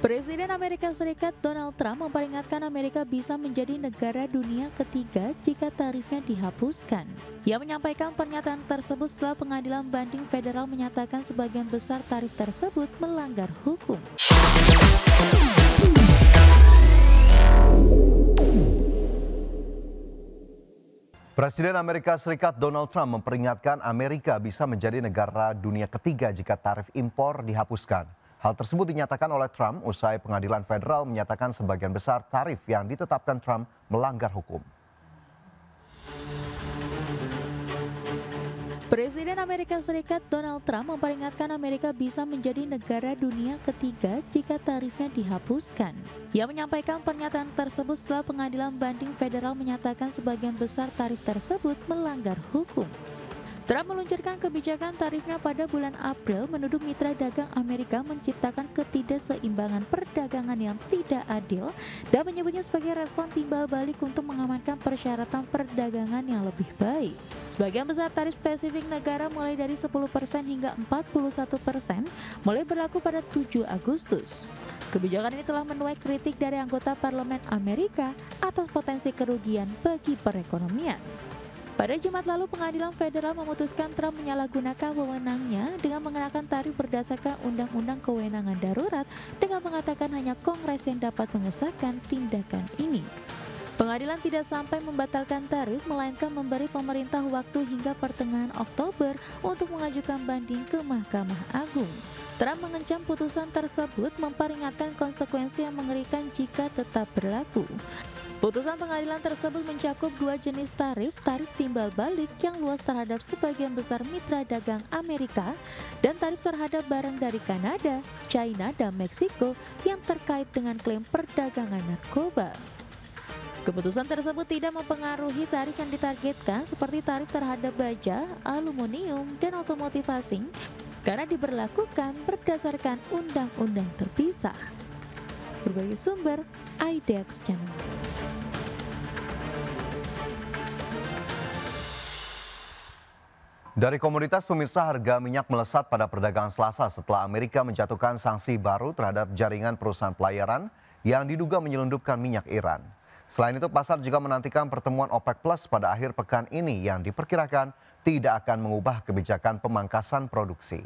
Presiden Amerika Serikat Donald Trump memperingatkan Amerika bisa menjadi negara dunia ketiga jika tarifnya dihapuskan. Ia menyampaikan pernyataan tersebut setelah pengadilan banding federal menyatakan sebagian besar tarif tersebut melanggar hukum. Presiden Amerika Serikat Donald Trump memperingatkan Amerika bisa menjadi negara dunia ketiga jika tarif impor dihapuskan. Hal tersebut dinyatakan oleh Trump usai pengadilan federal menyatakan sebagian besar tarif yang ditetapkan Trump melanggar hukum. Presiden Amerika Serikat Donald Trump memperingatkan Amerika bisa menjadi negara dunia ketiga jika tarifnya dihapuskan. Ia menyampaikan pernyataan tersebut setelah pengadilan banding federal menyatakan sebagian besar tarif tersebut melanggar hukum. Trump meluncurkan kebijakan tarifnya pada bulan April menuduh mitra dagang Amerika menciptakan ketidakseimbangan perdagangan yang tidak adil dan menyebutnya sebagai respon timbal balik untuk mengamankan persyaratan perdagangan yang lebih baik. Sebagian besar tarif spesifik negara mulai dari 10% hingga 41% mulai berlaku pada 7 Agustus. Kebijakan ini telah menuai kritik dari anggota parlemen Amerika atas potensi kerugian bagi perekonomian. Pada Jumat lalu, pengadilan federal memutuskan Trump menyalahgunakan wewenangnya dengan mengenakan tarif berdasarkan Undang-Undang Kewenangan Darurat dengan mengatakan hanya Kongres yang dapat mengesahkan tindakan ini. Pengadilan tidak sampai membatalkan tarif, melainkan memberi pemerintah waktu hingga pertengahan Oktober untuk mengajukan banding ke Mahkamah Agung. Trump mengancam putusan tersebut memperingatkan konsekuensi yang mengerikan jika tetap berlaku. Putusan pengadilan tersebut mencakup dua jenis tarif timbal balik yang luas terhadap sebagian besar mitra dagang Amerika dan tarif terhadap barang dari Kanada, China, dan Meksiko yang terkait dengan klaim perdagangan narkoba. Keputusan tersebut tidak mempengaruhi tarif yang ditargetkan seperti tarif terhadap baja, aluminium, dan otomotif asing karena diberlakukan berdasarkan undang-undang terpisah. Berbagai sumber, IDX Channel. Dari komoditas pemirsa, harga minyak melesat pada perdagangan Selasa setelah Amerika menjatuhkan sanksi baru terhadap jaringan perusahaan pelayaran yang diduga menyelundupkan minyak Iran. Selain itu, pasar juga menantikan pertemuan OPEC Plus pada akhir pekan ini yang diperkirakan tidak akan mengubah kebijakan pemangkasan produksi.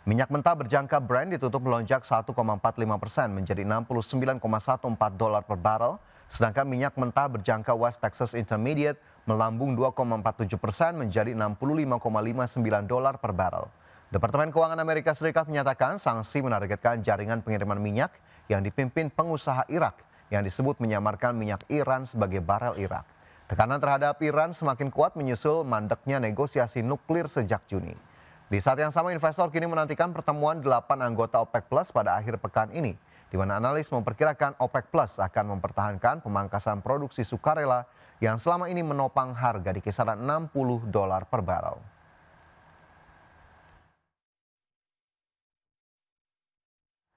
Minyak mentah berjangka Brent ditutup melonjak 1,45% menjadi $69,14 per barel, sedangkan minyak mentah berjangka West Texas Intermediate melambung 2,47% menjadi $65,59 per barel. Departemen Keuangan Amerika Serikat menyatakan sanksi menargetkan jaringan pengiriman minyak yang dipimpin pengusaha Irak yang disebut menyamarkan minyak Iran sebagai barel Irak. Tekanan terhadap Iran semakin kuat menyusul mandeknya negosiasi nuklir sejak Juni. Di saat yang sama, investor kini menantikan pertemuan 8 anggota OPEC Plus pada akhir pekan ini, di mana analis memperkirakan OPEC Plus akan mempertahankan pemangkasan produksi sukarela yang selama ini menopang harga di kisaran $60 per barel.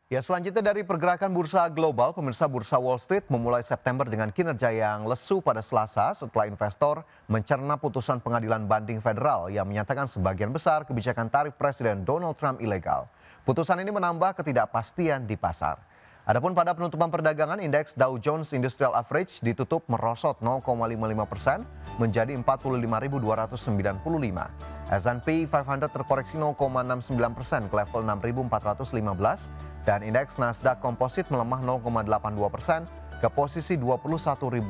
Ya, selanjutnya dari pergerakan bursa global, pemirsa, bursa Wall Street memulai September dengan kinerja yang lesu pada Selasa setelah investor mencerna putusan pengadilan banding federal yang menyatakan sebagian besar kebijakan tarif Presiden Donald Trump ilegal. Putusan ini menambah ketidakpastian di pasar. Adapun pada penutupan perdagangan, indeks Dow Jones Industrial Average ditutup merosot 0,55% menjadi 45.295. S&P 500 terkoreksi 0,69% ke level 6.415 dan indeks Nasdaq Composite melemah 0,82% ke posisi 21.279.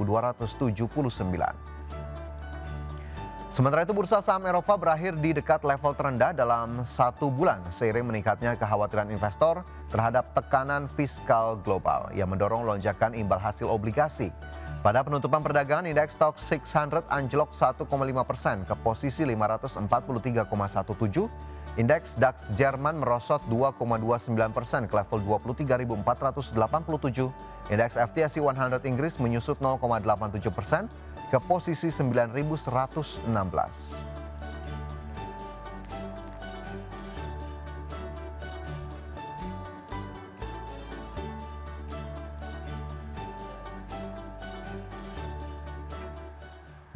Sementara itu, bursa saham Eropa berakhir di dekat level terendah dalam 1 bulan seiring meningkatnya kekhawatiran investor terhadap tekanan fiskal global yang mendorong lonjakan imbal hasil obligasi. Pada penutupan perdagangan, indeks Stoxx 600 anjlok 1,5% ke posisi 543,17. Indeks DAX Jerman merosot 2,29% ke level 23.487. Indeks FTSE 100 Inggris menyusut 0,87% ke posisi 9.116.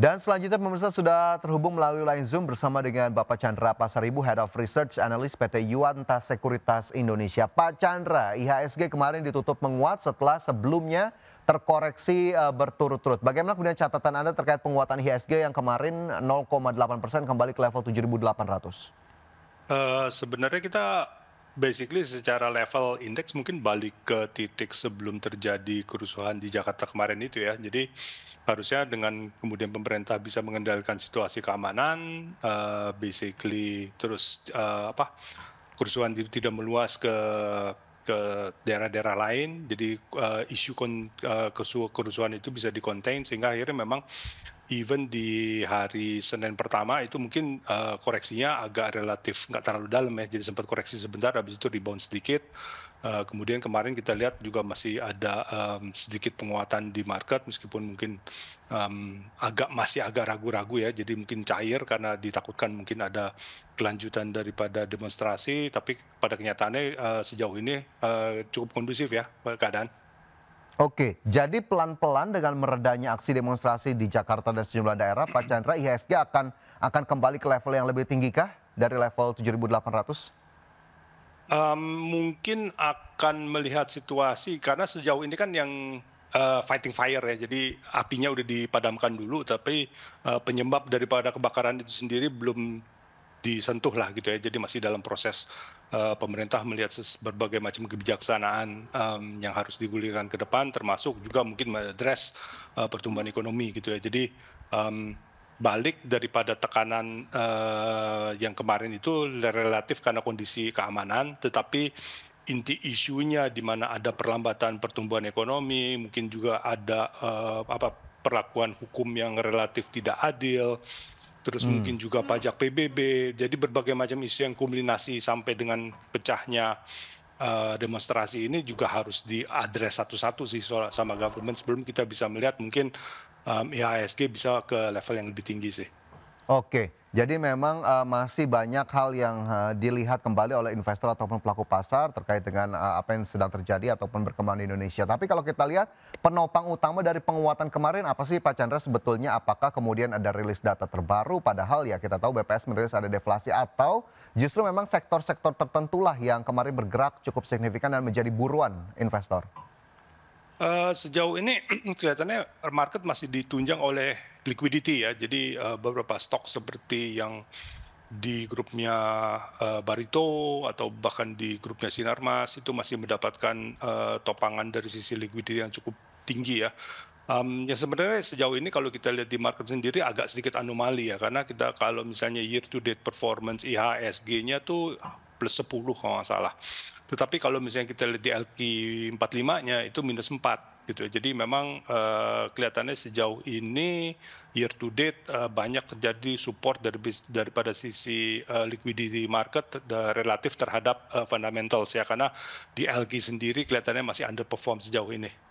Dan selanjutnya pemirsa sudah terhubung melalui line Zoom bersama dengan Bapak Chandra Pasaribu, Head of Research Analyst PT Yuanta Sekuritas Indonesia. Pak Chandra, IHSG kemarin ditutup menguat setelah sebelumnya terkoreksi berturut-turut. Bagaimana kemudian catatan Anda terkait penguatan IHSG yang kemarin 0,8% kembali ke level 7.800? Sebenarnya kita basically secara level indeks mungkin balik ke titik sebelum terjadi kerusuhan di Jakarta kemarin itu ya. Jadi harusnya dengan kemudian pemerintah bisa mengendalikan situasi keamanan, basically terus kerusuhan tidak meluas ke daerah-daerah lain. Jadi isu kerusuhan itu bisa dikontain sehingga akhirnya memang even di hari Senin pertama itu mungkin koreksinya agak relatif nggak terlalu dalam ya, jadi sempat koreksi sebentar, habis itu rebound sedikit. Kemudian kemarin kita lihat juga masih ada sedikit penguatan di market meskipun mungkin masih agak ragu-ragu ya, jadi mungkin cair karena ditakutkan mungkin ada kelanjutan daripada demonstrasi, tapi pada kenyataannya sejauh ini cukup kondusif ya keadaan. Oke, jadi pelan-pelan dengan meredanya aksi demonstrasi di Jakarta dan sejumlah daerah, Pak Chandra, IHSG akan kembali ke level yang lebih tinggi kah dari level 7.800? Mungkin akan melihat situasi karena sejauh ini kan yang fighting fire ya, jadi apinya udah dipadamkan dulu, tapi penyebab daripada kebakaran itu sendiri belum disentuh lah gitu ya, jadi masih dalam proses pemerintah melihat berbagai macam kebijaksanaan yang harus digulirkan ke depan, termasuk juga mungkin mengadres pertumbuhan ekonomi gitu ya. Jadi balik daripada tekanan yang kemarin itu relatif karena kondisi keamanan, tetapi inti isunya di mana ada perlambatan pertumbuhan ekonomi, mungkin juga ada perlakuan hukum yang relatif tidak adil, terus mungkin juga pajak PBB, jadi berbagai macam isu yang kulminasi sampai dengan pecahnya demonstrasi ini juga harus diadres satu-satu sih sama government sebelum kita bisa melihat mungkin IHSG bisa ke level yang lebih tinggi sih. Oke, jadi memang masih banyak hal yang dilihat kembali oleh investor ataupun pelaku pasar terkait dengan apa yang sedang terjadi ataupun berkembang di Indonesia. Tapi kalau kita lihat penopang utama dari penguatan kemarin apa sih Pak Chandra sebetulnya? Apakah kemudian ada rilis data terbaru padahal ya kita tahu BPS merilis ada deflasi, atau justru memang sektor-sektor tertentulah yang kemarin bergerak cukup signifikan dan menjadi buruan investor? Sejauh ini kelihatannya market masih ditunjang oleh liquidity ya. Jadi beberapa stok seperti yang di grupnya Barito atau bahkan di grupnya Sinarmas itu masih mendapatkan topangan dari sisi liquidity yang cukup tinggi ya. Yang sebenarnya sejauh ini kalau kita lihat di market sendiri agak sedikit anomali ya, karena kita kalau misalnya year to date performance IHSG-nya tuh plus 10 kalau nggak salah. Tetapi kalau misalnya kita lihat di LQ45-nya itu minus 4 gitu ya. Jadi memang kelihatannya sejauh ini year to date banyak terjadi support daripada sisi liquidity market relatif terhadap fundamentals ya, karena di LQ sendiri kelihatannya masih underperform sejauh ini.